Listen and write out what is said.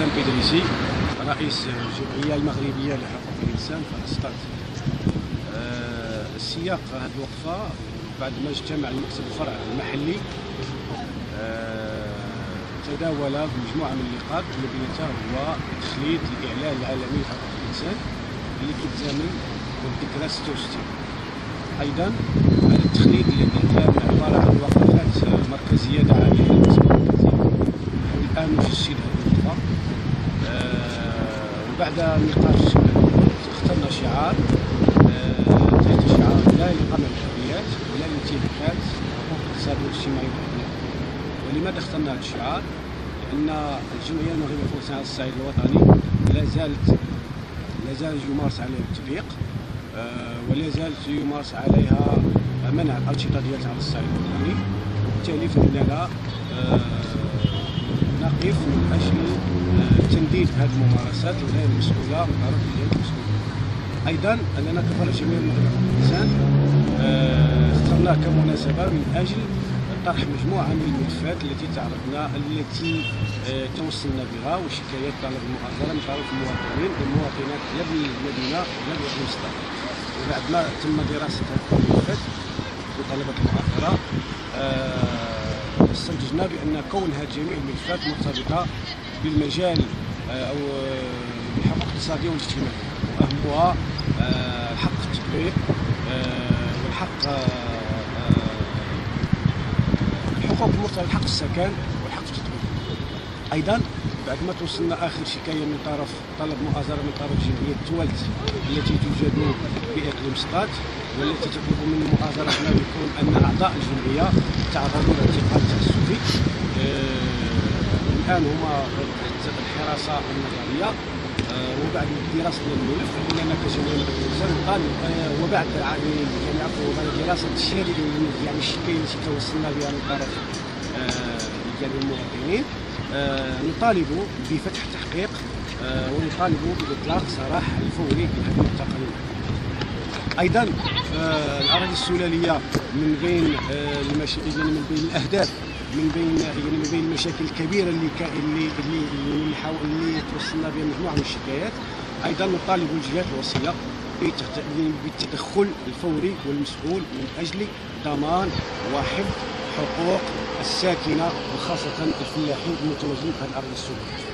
حسام بيدريسي، رئيس الجمعية المغربية لحقوق الإنسان في أسطات. السياق هذه الوقفة بعد ما اجتمع المكتب الفرع المحلي تداول بمجموعة من النقاط ما بينها هو تخليد الإعلان العالمي لحقوق الإنسان اللي كيتزامن بالذكرى 66. أيضا هذا التخليد الذي كان عبارة عن وقفات مركزية دعا عليها المسؤول المركزي، والآن نجسد هذه الوقفة. وبعد نقاش اخترنا شعار تحت شعار لا لقمع الحريات ولا لانتهاكات حقوق الاقتصاد والاجتماعي والأبناء. ولماذا اخترنا هذا الشعار؟ لأن الجمعية المغربية الفرنسية على الصعيد الوطني لا زال يمارس عليها التضييق، ولا زالت يمارس عليها منع الأنشطة ديالها على الصعيد الوطني، وبالتالي فإننا نقف من أجل تنديد هذه الممارسات وهي المسؤولة من طرف الجهات المسؤولة. أيضا أننا كفرع جمعية المغربية لحقوق الإنسان اخترناه كمناسبة من أجل طرح مجموعة من الملفات التي توصلنا بها وشكايات طلب المؤازرة من طرف المواطنين والمواطنات لا بالمدينة ولا بإقليم سطات. وبعد ما تم دراسة هذه الملفات وطلبات المؤازرة استنتجنا بأن كون هذه جميع الملفات مرتبطة بالمجال أو بالحقوق الاقتصادية والاجتماعية، وأهمها الحق في التطبيق والحق الحقوق المرتبطة بحق السكن والحق في التطبيق. أيضا بعد ما توصلنا آخر شكاية من طرف طلب مؤازرة من طرف جمعية تولت التي توجد بإقليم سطات، والتي تطلب من المؤازرة هنا يكون أن أعضاء الجمعية تعرضوا لاعتقال تعسفي. الآن هما تحت الحراسة النظرية، وبعد دراسة الملف فإننا كجمعية نطالب وبعد دراسة الشهادة يعني الشكاية التي توصلنا بها من طرف المواطنين نطالب بفتح تحقيق ونطالب بإطلاق سراح الفوري لهذه المعتقلين. أيضا الأراضي السلالية من بين الأهداف من بين المشاكل الكبيرة اللي توصلنا بها مجموعة من الشكايات. أيضا نطالب الجهات الوصية بالتدخل الفوري والمسؤول من أجل ضمان وحفظ حقوق الساكنة وخاصة الفلاحين المتواجدين في هذه الأراضي السلالية.